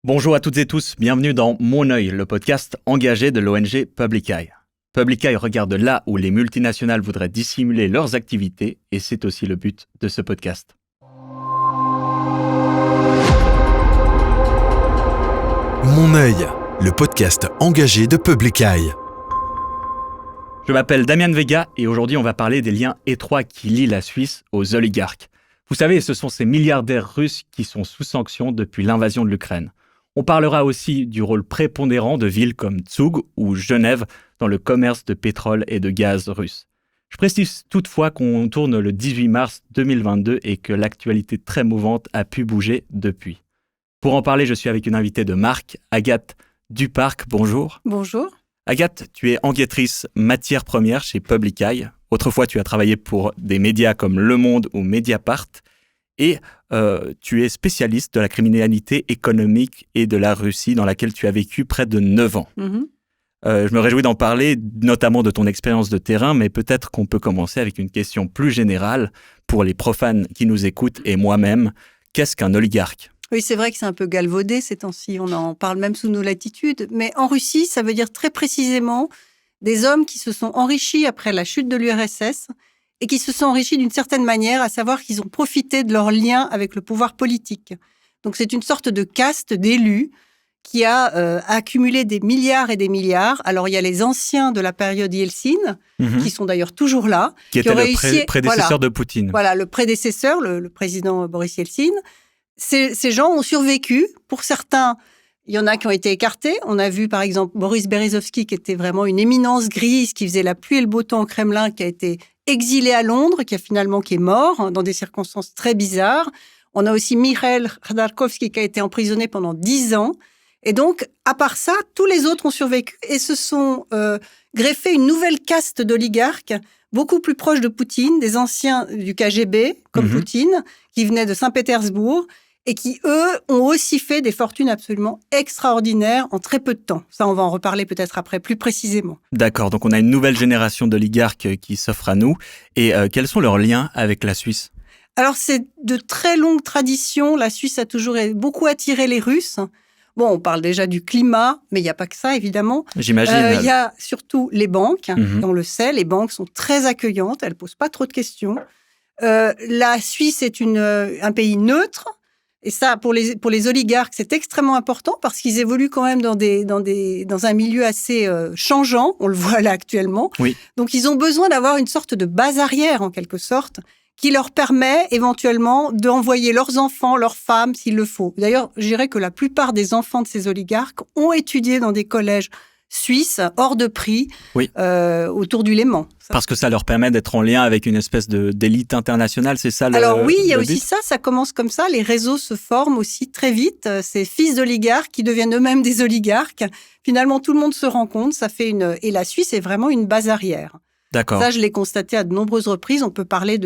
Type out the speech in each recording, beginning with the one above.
Bonjour à toutes et tous, bienvenue dans Mon œil, le podcast engagé de l'ONG Public Eye. Public Eye regarde là où les multinationales voudraient dissimuler leurs activités et c'est aussi le but de ce podcast. Mon œil, le podcast engagé de Public Eye. Je m'appelle Damian Vega et aujourd'hui on va parler des liens étroits qui lient la Suisse aux oligarques. Vous savez, ce sont ces milliardaires russes qui sont sous sanction depuis l'invasion de l'Ukraine. On parlera aussi du rôle prépondérant de villes comme Zug ou Genève dans le commerce de pétrole et de gaz russe. Je précise toutefois qu'on tourne le 18 mars 2022 et que l'actualité très mouvante a pu bouger depuis. Pour en parler, je suis avec une invitée de marque, Agathe Duparc. Bonjour. Bonjour. Agathe, tu es enquêtrice matières premières chez Public Eye. Autrefois, tu as travaillé pour des médias comme Le Monde ou Mediapart. Et tu es spécialiste de la criminalité économique et de la Russie dans laquelle tu as vécu près de 9 ans. Je me réjouis d'en parler, notamment de ton expérience de terrain, mais peut-être qu'on peut commencer avec une question plus générale pour les profanes qui nous écoutent et moi-même. Qu'est-ce qu'un oligarque ? Oui, c'est vrai que c'est un peu galvaudé ces temps-ci, on en parle même sous nos latitudes, mais en Russie, ça veut dire très précisément des hommes qui se sont enrichis après la chute de l'URSS et qui se sont enrichis d'une certaine manière, à savoir qu'ils ont profité de leur lien avec le pouvoir politique. Donc c'est une sorte de caste d'élus qui a accumulé des milliards et des milliards. Alors il y a les anciens de la période Yeltsin, qui sont d'ailleurs toujours là. Qui était le prédécesseur de Poutine. Voilà, le prédécesseur, le président Boris Yeltsin. Ces gens ont survécu. Pour certains, il y en a qui ont été écartés. On a vu, par exemple, Boris Berezovsky, qui était vraiment une éminence grise, qui faisait la pluie et le beau temps au Kremlin, qui a été exilé à Londres, qui est mort dans des circonstances très bizarres. On a aussi Mikhail Khodorkovsky, qui a été emprisonné pendant 10 ans. Et donc, à part ça, tous les autres ont survécu et se sont greffés une nouvelle caste d'oligarques, beaucoup plus proches de Poutine, des anciens du KGB, comme Poutine, qui venaient de Saint-Pétersbourg, et qui, eux, ont aussi fait des fortunes absolument extraordinaires en très peu de temps. Ça, on va en reparler peut-être après, plus précisément. D'accord, donc on a une nouvelle génération d'oligarques qui s'offre à nous. Et quels sont leurs liens avec la Suisse ? Alors, c'est de très longues traditions. La Suisse a toujours beaucoup attiré les Russes. Bon, on parle déjà du climat, mais il n'y a pas que ça, évidemment. J'imagine. Il y a surtout les banques. On le sait, les banques sont très accueillantes. Elles ne posent pas trop de questions. La Suisse est un pays neutre. Et ça, pour les oligarques, c'est extrêmement important parce qu'ils évoluent quand même dans un milieu assez changeant. On le voit là actuellement. Oui. Donc, ils ont besoin d'avoir une sorte de base arrière, en quelque sorte, qui leur permet éventuellement d'envoyer leurs enfants, leurs femmes, s'il le faut. D'ailleurs, je dirais que la plupart des enfants de ces oligarques ont étudié dans des collèges suisses, hors de prix, autour du Léman. Parce que ça leur permet d'être en lien avec une espèce d'élite internationale, c'est ça le Alors oui, il y a le aussi but ? ça commence comme ça. Les réseaux se forment aussi très vite. Ces fils d'oligarques qui deviennent eux-mêmes des oligarques. Finalement, tout le monde se rend compte. Et la Suisse est vraiment une base arrière. D'accord. Ça, je l'ai constaté à de nombreuses reprises. On peut parler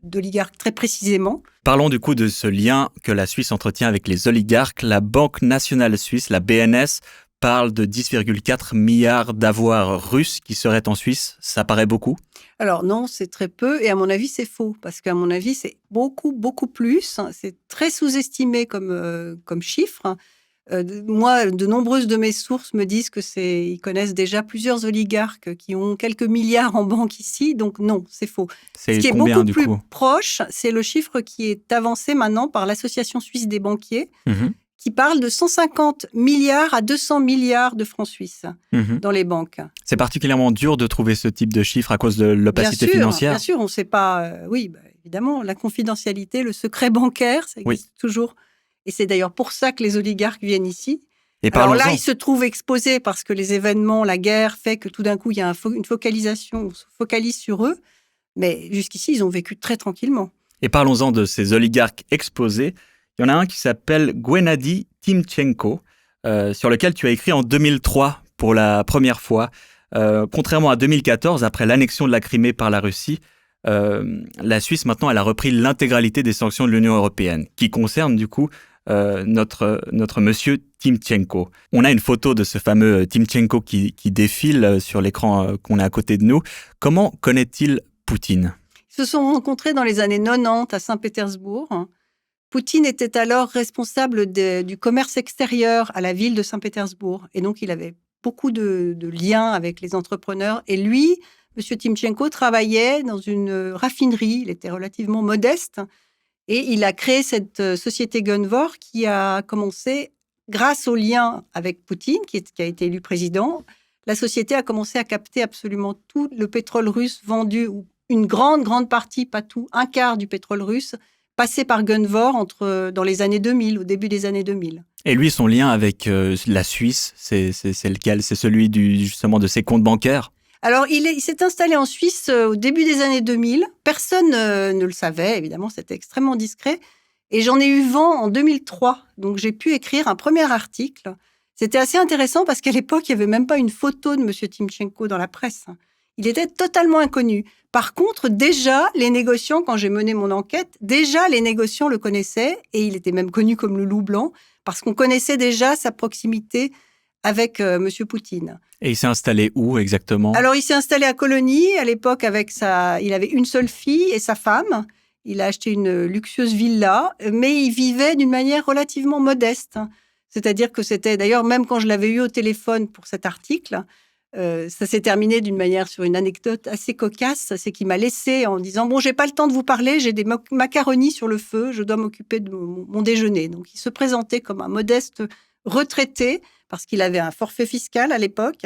d'oligarques très précisément. Parlons du coup de ce lien que la Suisse entretient avec les oligarques. La Banque nationale suisse, la BNS, parle de 10,4 milliards d'avoirs russes qui seraient en Suisse. Ça paraît beaucoup ? Alors non, c'est très peu. Et à mon avis, c'est faux. Parce qu'à mon avis, c'est beaucoup, beaucoup plus. C'est très sous-estimé comme chiffre. Moi, de nombreuses de mes sources me disent ils connaissent déjà plusieurs oligarques qui ont quelques milliards en banque ici. Donc non, c'est faux. Ce qui est combien, beaucoup du plus coup ? proche, c'est le chiffre qui est avancé maintenant par l'Association suisse des banquiers, qui parle de 150 milliards à 200 milliards de francs suisses dans les banques. C'est particulièrement dur de trouver ce type de chiffre à cause de l'opacité financière ? Bien sûr, on ne sait pas. Évidemment, la confidentialité, le secret bancaire, ça existe toujours. Et c'est d'ailleurs pour ça que les oligarques viennent ici. Alors là, ils se trouvent exposés parce que les événements, la guerre, fait que tout d'un coup, il y a une focalisation, on se focalise sur eux. Mais jusqu'ici, ils ont vécu très tranquillement. Et parlons-en de ces oligarques exposés. Il y en a un qui s'appelle Guennadi Timchenko, sur lequel tu as écrit en 2003 pour la première fois. Contrairement à 2014, après l'annexion de la Crimée par la Russie, la Suisse, maintenant, elle a repris l'intégralité des sanctions de l'Union européenne, qui concernent du coup notre monsieur Timchenko. On a une photo de ce fameux Timchenko qui défile sur l'écran qu'on a à côté de nous. Comment connaît-il Poutine ? Ils se sont rencontrés dans les années 90 à Saint-Pétersbourg. Poutine était alors responsable du commerce extérieur à la ville de Saint-Pétersbourg. Et donc, il avait beaucoup de liens avec les entrepreneurs. Et lui, M. Timchenko, travaillait dans une raffinerie. Il était relativement modeste. Et il a créé cette société Gunvor qui a commencé, grâce au lien avec Poutine, qui a été élu président, la société a commencé à capter absolument tout le pétrole russe vendu, ou une grande partie, pas tout, un quart du pétrole russe, passé par Gunvor dans les années 2000, au début des années 2000. Et lui, son lien avec la Suisse, c'est lequel? C'est celui justement de ses comptes bancaires? Alors, il s'est installé en Suisse au début des années 2000. Personne ne le savait, évidemment, c'était extrêmement discret. Et j'en ai eu vent en 2003. Donc, j'ai pu écrire un premier article. C'était assez intéressant parce qu'à l'époque, il n'y avait même pas une photo de M. Timchenko dans la presse. Il était totalement inconnu. Par contre, déjà, les négociants, quand j'ai mené mon enquête, déjà, les négociants le connaissaient et il était même connu comme le loup blanc parce qu'on connaissait déjà sa proximité avec M. Poutine. Et il s'est installé où exactement? Alors, il s'est installé à Colonie. À l'époque, il avait une seule fille et sa femme. Il a acheté une luxueuse villa, mais il vivait d'une manière relativement modeste. C'est-à-dire que c'était, d'ailleurs, même quand je l'avais eu au téléphone pour cet article, ça s'est terminé d'une manière sur une anecdote assez cocasse. C'est qu'il m'a laissé en disant « Bon, j'ai pas le temps de vous parler, j'ai des macaronis sur le feu, je dois m'occuper de mon déjeuner. » Donc, il se présentait comme un modeste retraité parce qu'il avait un forfait fiscal à l'époque.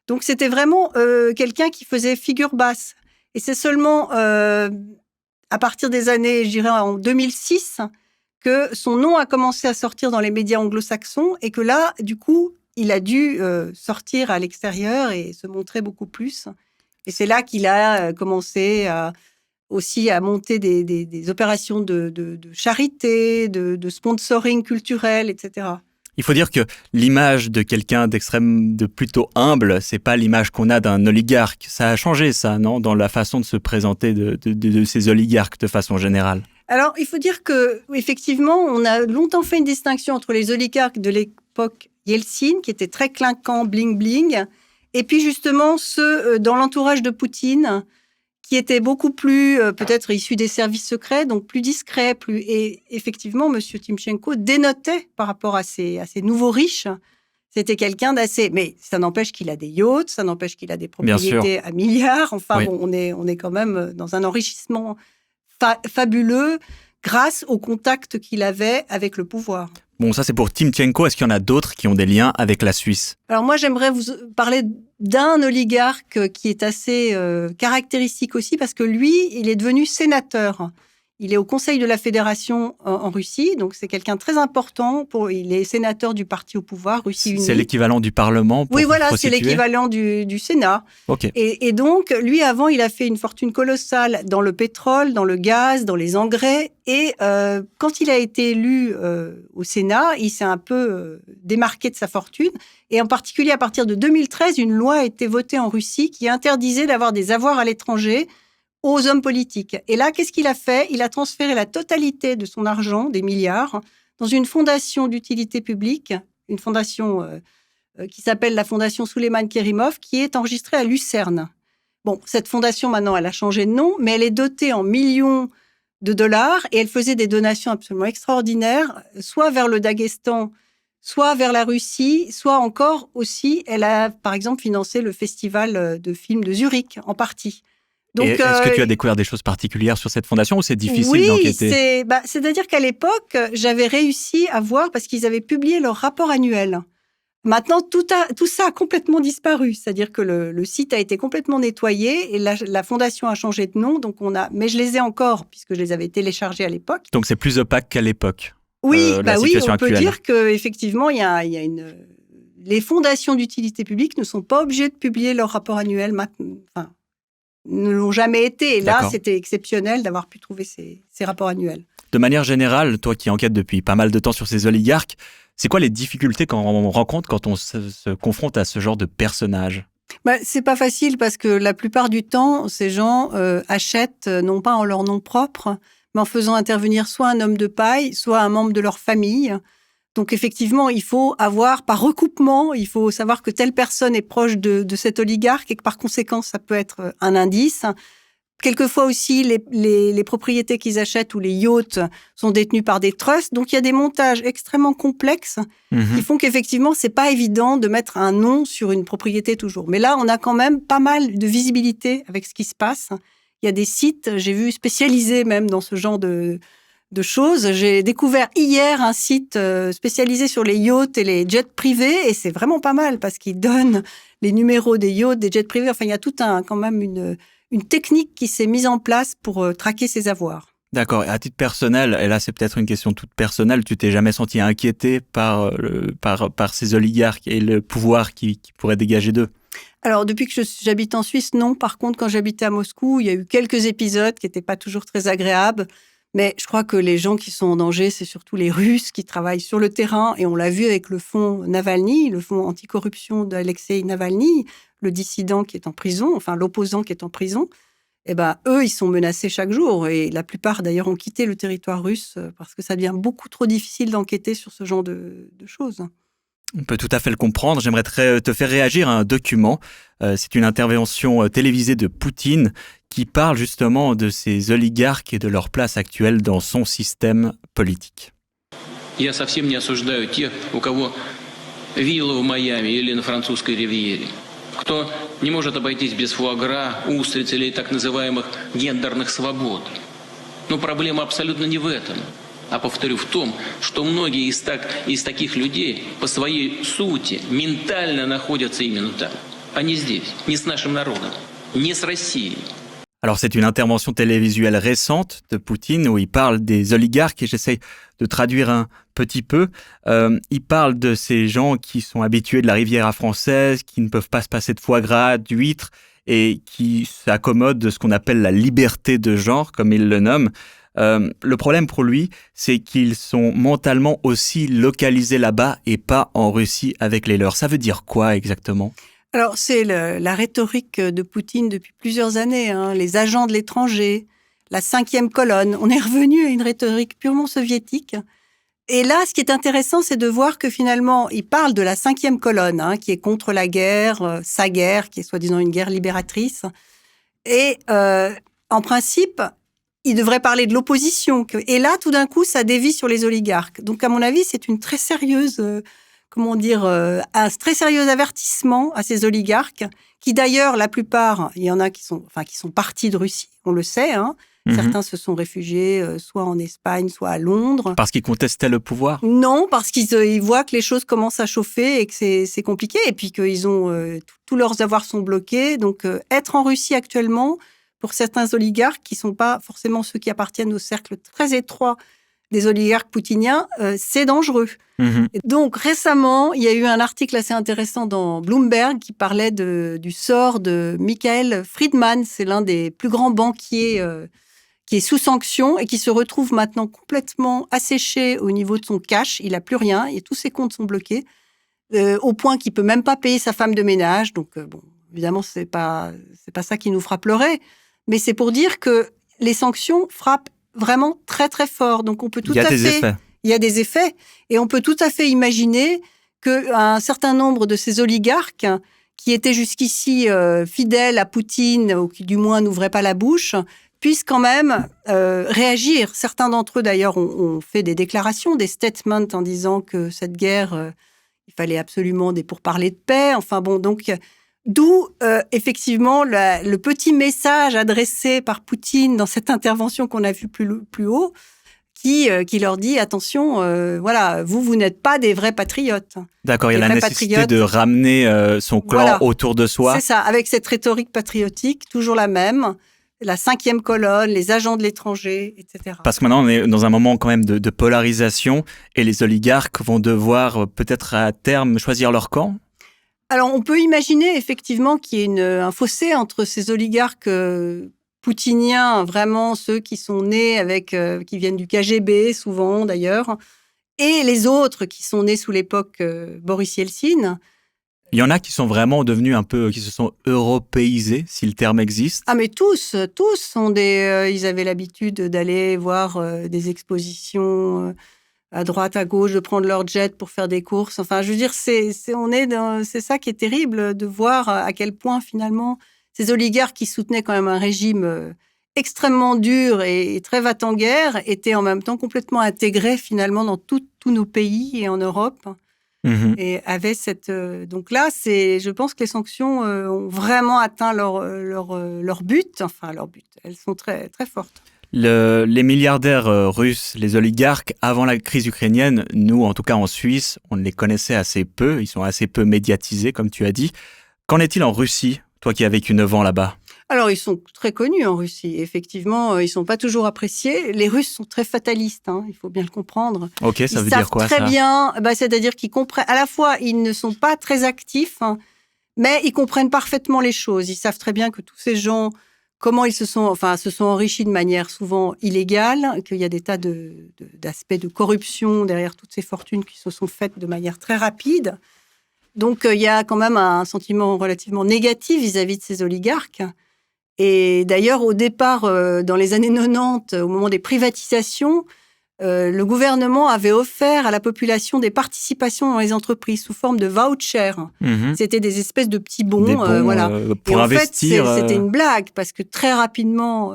Donc, c'était vraiment quelqu'un qui faisait figure basse. Et c'est seulement à partir des années, je dirais en 2006, que son nom a commencé à sortir dans les médias anglo-saxons et que là, du coup, il a dû sortir à l'extérieur et se montrer beaucoup plus. Et c'est là qu'il a commencé aussi à monter des opérations de charité, de sponsoring culturel, etc. Il faut dire que l'image de quelqu'un de plutôt humble, c'est pas l'image qu'on a d'un oligarque. Ça a changé, ça, non, dans la façon de se présenter de ces oligarques de façon générale. Alors, il faut dire que effectivement, on a longtemps fait une distinction entre les oligarques de l'époque Yeltsin, qui étaient très clinquants, bling-bling, et puis justement ceux dans l'entourage de Poutine, qui étaient beaucoup plus, peut-être issus des services secrets, donc plus discrets. Et effectivement, M. Timchenko dénotait par rapport à ces nouveaux riches. C'était quelqu'un d'assez... Mais ça n'empêche qu'il a des yachts, ça n'empêche qu'il a des propriétés à milliards. Enfin, oui. Bon, on est quand même dans un enrichissement fabuleux grâce au contact qu'il avait avec le pouvoir. Bon, ça c'est pour Timchenko. Est-ce qu'il y en a d'autres qui ont des liens avec la Suisse? Alors moi, j'aimerais vous parler d'un oligarque qui est assez caractéristique aussi parce que lui, il est devenu sénateur. Il est au Conseil de la Fédération en Russie, donc c'est quelqu'un de très important. Il est sénateur du parti au pouvoir, Russie Unie. C'est l'équivalent du Parlement pour Oui, voilà, c'est l'équivalent du Sénat. Okay. Et donc, lui, avant, il a fait une fortune colossale dans le pétrole, dans le gaz, dans les engrais. Et quand il a été élu au Sénat, il s'est un peu démarqué de sa fortune. Et en particulier, à partir de 2013, une loi a été votée en Russie qui interdisait d'avoir des avoirs à l'étranger aux hommes politiques. Et là, qu'est-ce qu'il a fait? Il a transféré la totalité de son argent, des milliards, dans une fondation d'utilité publique, une fondation qui s'appelle la Fondation Souleymane Kerimov, qui est enregistrée à Lucerne. Bon, cette fondation, maintenant, elle a changé de nom, mais elle est dotée en millions de dollars et elle faisait des donations absolument extraordinaires, soit vers le Daghestan, soit vers la Russie, soit encore aussi, elle a, par exemple, financé le festival de films de Zurich, en partie. Donc, est-ce que tu as découvert des choses particulières sur cette fondation ou c'est difficile d'enquêter? Oui, c'est-à-dire qu'à l'époque, j'avais réussi à voir, parce qu'ils avaient publié leur rapport annuel. Maintenant, tout ça a complètement disparu. C'est-à-dire que le site a été complètement nettoyé et la fondation a changé de nom. Donc mais je les ai encore, puisque je les avais téléchargés à l'époque. Donc c'est plus opaque qu'à l'époque. Oui, on peut dire qu'effectivement, les fondations d'utilité publique ne sont pas obligées de publier leur rapport annuel maintenant. Enfin, ne l'ont jamais été. Et là, c'était exceptionnel d'avoir pu trouver ces rapports annuels. De manière générale, toi qui enquêtes depuis pas mal de temps sur ces oligarques, c'est quoi les difficultés qu'on rencontre quand on se confronte à ce genre de personnages? C'est pas facile parce que la plupart du temps, ces gens achètent non pas en leur nom propre, mais en faisant intervenir soit un homme de paille, soit un membre de leur famille. Donc effectivement, il faut avoir, par recoupement, il faut savoir que telle personne est proche de cet oligarque et que par conséquent, ça peut être un indice. Quelquefois aussi, les propriétés qu'ils achètent ou les yachts sont détenus par des trusts. Donc, il y a des montages extrêmement complexes qui font qu'effectivement, c'est pas évident de mettre un nom sur une propriété toujours. Mais là, on a quand même pas mal de visibilité avec ce qui se passe. Il y a des sites, j'ai vu, spécialisés même dans ce genre de choses. J'ai découvert hier un site spécialisé sur les yachts et les jets privés, et c'est vraiment pas mal parce qu'ils donnent les numéros des yachts, des jets privés. Enfin, il y a quand même une technique qui s'est mise en place pour traquer ces avoirs. D'accord. Et à titre personnel, et là c'est peut-être une question toute personnelle, tu t'es jamais senti inquiété par ces oligarques et le pouvoir qui pourrait dégager d'eux? Alors, depuis que j'habite en Suisse, non. Par contre, quand j'habitais à Moscou, il y a eu quelques épisodes qui n'étaient pas toujours très agréables. Mais je crois que les gens qui sont en danger, c'est surtout les Russes qui travaillent sur le terrain. Et on l'a vu avec le fonds Navalny, le fonds anticorruption d'Alexei Navalny, le dissident qui est en prison, enfin l'opposant qui est en prison. Eh ben, eux, ils sont menacés chaque jour. Et la plupart, d'ailleurs, ont quitté le territoire russe parce que ça devient beaucoup trop difficile d'enquêter sur ce genre de choses. On peut tout à fait le comprendre. J'aimerais te faire réagir à un document. C'est une intervention télévisée de Poutine qui parle justement de ces oligarques et de leur place actuelle dans son système politique. Я совсем не осуждаю тех, у кого вилла в Майами или на французской ривьере. Кто не может обойтись без фуагра, устриц или так называемых гендерных свобод. Но проблема абсолютно не в этом. А повторю, в том, что многие из таких людей по своей сути ментально находятся именно там, а не здесь, не с нашим народом, не с Россией. Alors c'est une intervention télévisuelle récente de Poutine où il parle des oligarques et j'essaie de traduire un petit peu. Il parle de ces gens qui sont habitués de la Riviera française, qui ne peuvent pas se passer de foie gras, d'huîtres et qui s'accommodent de ce qu'on appelle la liberté de genre, comme il le nomme. Le problème pour lui, c'est qu'ils sont mentalement aussi localisés là-bas et pas en Russie avec les leurs. Ça veut dire quoi exactement ? Alors, c'est la rhétorique de Poutine depuis plusieurs années, hein, les agents de l'étranger, la 5e colonne. On est revenu à une rhétorique purement soviétique. Et là, ce qui est intéressant, c'est de voir que finalement, il parle de la 5e colonne, hein, qui est contre la guerre, sa guerre, qui est soi-disant une guerre libératrice. Et en principe, il devrait parler de l'opposition. Et là, tout d'un coup, ça dévie sur les oligarques. Donc, à mon avis, c'est une très sérieuse... un très sérieux avertissement à ces oligarques, qui d'ailleurs, la plupart, il y en a qui sont partis de Russie, on le sait, hein. Certains se sont réfugiés soit en Espagne, soit à Londres. Parce qu'ils contestaient le pouvoir ? Non, parce qu'ils voient que les choses commencent à chauffer et que c'est compliqué, et puis qu'ils ont tous leurs avoirs sont bloqués. Donc, être en Russie actuellement, pour certains oligarques, qui ne sont pas forcément ceux qui appartiennent au cercle très étroit des oligarques poutiniens, c'est dangereux. Et donc, récemment, il y a eu un article assez intéressant dans Bloomberg qui parlait du sort de Michael Friedman. C'est l'un des plus grands banquiers qui est sous sanction et qui se retrouve maintenant complètement asséché au niveau de son cash. Il n'a plus rien et tous ses comptes sont bloqués, au point qu'il ne peut même pas payer sa femme de ménage. Donc, bon, évidemment, c'est pas ça qui nous fera pleurer, mais c'est pour dire que les sanctions frappent vraiment très, très fort. Donc, on peut tout à fait... Il y a des effets. Et on peut tout à fait imaginer qu'un certain nombre de ces oligarques qui étaient jusqu'ici fidèles à Poutine, ou qui du moins n'ouvraient pas la bouche, puissent quand même réagir. Certains d'entre eux, d'ailleurs, ont fait des déclarations, des statements en disant que cette guerre, il fallait absolument des pourparlers de paix. Enfin bon, donc... D'où, effectivement, le petit message adressé par Poutine dans cette intervention qu'on a vue plus haut, qui leur dit, attention, voilà, vous n'êtes pas des vrais patriotes. D'accord, il y a la nécessité de ramener son clan autour de soi. C'est ça, avec cette rhétorique patriotique, toujours la même, la 5e colonne, les agents de l'étranger, etc. Parce que maintenant, on est dans un moment quand même de polarisation et les oligarques vont devoir peut-être à terme choisir leur camp. Alors, on peut imaginer effectivement qu'il y ait un fossé entre ces oligarques poutiniens, vraiment ceux qui sont nés qui viennent du KGB souvent d'ailleurs, et les autres qui sont nés sous l'époque Boris Yeltsin. Il y en a qui sont vraiment devenus un peu, qui se sont européisés, si le terme existe. Ah mais tous sont ils avaient l'habitude d'aller voir des expositions à droite, à gauche, de prendre leur jet pour faire des courses. Enfin, je veux dire, c'est ça qui est terrible, de voir à quel point, finalement, ces oligarques qui soutenaient quand même un régime extrêmement dur et très va-t-en-guerre étaient en même temps complètement intégrés finalement dans tous nos pays et en Europe. Et avaient cette... donc là, je pense que les sanctions ont vraiment atteint leur but. Enfin, leur but. Elles sont très, très fortes. Les milliardaires russes, les oligarques, avant la crise ukrainienne, nous, en tout cas en Suisse, on les connaissait assez peu. Ils sont assez peu médiatisés, comme tu as dit. Qu'en est-il en Russie, toi qui as vécu 9 ans là-bas ? Alors, ils sont très connus en Russie. Effectivement, ils ne sont pas toujours appréciés. Les Russes sont très fatalistes, il faut bien le comprendre. Ok, ça veut dire quoi, ça ? Ils savent très bien, c'est-à-dire qu'ils comprennent... À la fois, ils ne sont pas très actifs, mais ils comprennent parfaitement les choses. Ils savent très bien que tous ces gens... Comment ils se sont enrichis de manière souvent illégale, qu'il y a des tas d'aspects de corruption derrière toutes ces fortunes qui se sont faites de manière très rapide. Donc, il y a quand même un sentiment relativement négatif vis-à-vis de ces oligarques. Et d'ailleurs, au départ, dans les années 90, au moment des privatisations, le gouvernement avait offert à la population des participations dans les entreprises sous forme de vouchers. C'était des espèces de petits bons, voilà. Pour et en investir. fait, c'était une blague parce que très rapidement,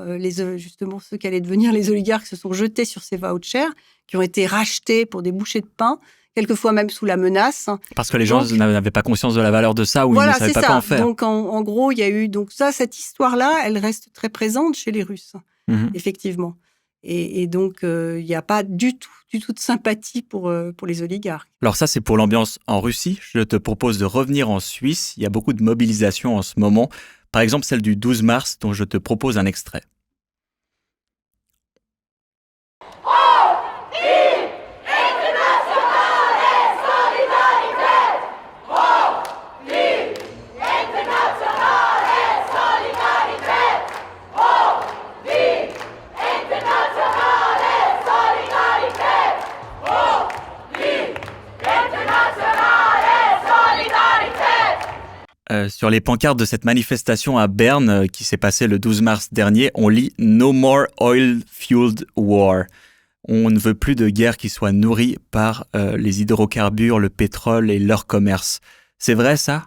justement ceux qui allaient devenir les oligarques se sont jetés sur ces vouchers qui ont été rachetés pour des bouchées de pain, quelquefois même sous la menace. Parce que les gens n'avaient pas conscience de la valeur de ça ou ils ne savaient pas quoi en faire. Donc en gros, il y a eu cette histoire-là, elle reste très présente chez les Russes, effectivement. Et donc, il n'y a pas du tout de sympathie pour les oligarques. Alors ça, c'est pour l'ambiance en Russie. Je te propose de revenir en Suisse. Il y a beaucoup de mobilisations en ce moment. Par exemple, celle du 12 mars, dont je te propose un extrait. Sur les pancartes de cette manifestation à Berne qui s'est passée le 12 mars dernier, on lit « No more oil-fueled war ». On ne veut plus de guerre qui soit nourrie par les hydrocarbures, le pétrole et leur commerce. C'est vrai ça ?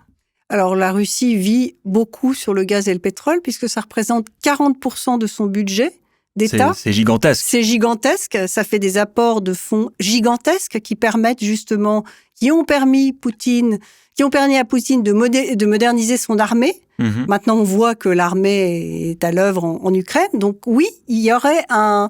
Alors la Russie vit beaucoup sur le gaz et le pétrole puisque ça représente 40% de son budget d'État. C'est gigantesque. C'est gigantesque. Ça fait des apports de fonds gigantesques qui permettent justement, qui ont permis à Poutine de moderniser son armée. Maintenant, on voit que l'armée est à l'œuvre en Ukraine. Donc oui, il y aurait un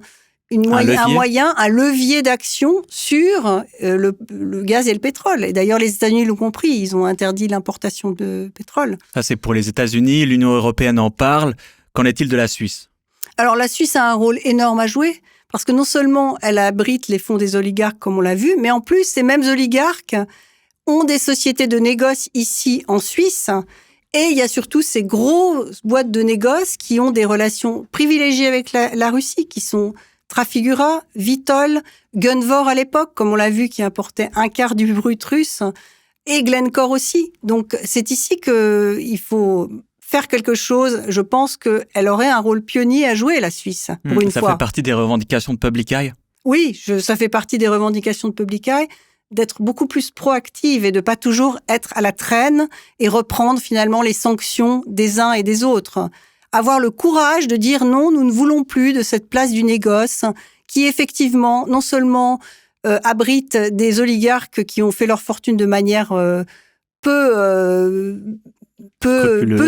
levier d'action sur le gaz et le pétrole. Et d'ailleurs, les États-Unis l'ont compris. Ils ont interdit l'importation de pétrole. Ça, c'est pour les États-Unis. L'Union européenne en parle. Qu'en est-il de la Suisse ? Alors, la Suisse a un rôle énorme à jouer parce que non seulement elle abrite les fonds des oligarques, comme on l'a vu, mais en plus, ces mêmes oligarques ont des sociétés de négoce ici en Suisse. Et il y a surtout ces grosses boîtes de négoce qui ont des relations privilégiées avec la Russie, qui sont Trafigura, Vitol, Gunvor à l'époque, comme on l'a vu, qui importait un quart du brut russe, et Glencore aussi. Donc, c'est ici qu'il faut faire quelque chose. Je pense qu'elle aurait un rôle pionnier à jouer, la Suisse, pour une fois. Ça fait partie des revendications de Public Eye ? Oui, ça fait partie des revendications de Public Eye, d'être beaucoup plus proactive et de pas toujours être à la traîne et reprendre finalement les sanctions des uns et des autres. Avoir le courage de dire non, nous ne voulons plus de cette place du négoce qui effectivement non seulement abrite des oligarques qui ont fait leur fortune de manière peu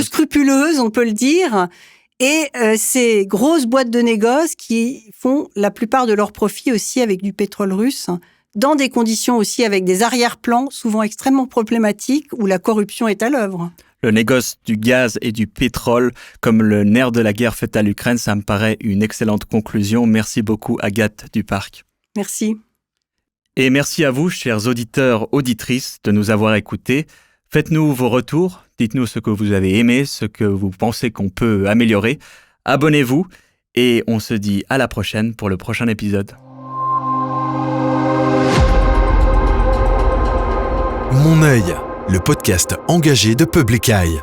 scrupuleuse, on peut le dire, et ces grosses boîtes de négoce qui font la plupart de leurs profits aussi avec du pétrole russe, dans des conditions aussi avec des arrière-plans souvent extrêmement problématiques où la corruption est à l'œuvre. Le négoce du gaz et du pétrole comme le nerf de la guerre faite à l'Ukraine, ça me paraît une excellente conclusion. Merci beaucoup Agathe Duparc. Merci. Et merci à vous, chers auditeurs, auditrices, de nous avoir écoutés. Faites-nous vos retours, dites-nous ce que vous avez aimé, ce que vous pensez qu'on peut améliorer. Abonnez-vous et on se dit à la prochaine pour le prochain épisode. Mon œil, le podcast engagé de Public Eye.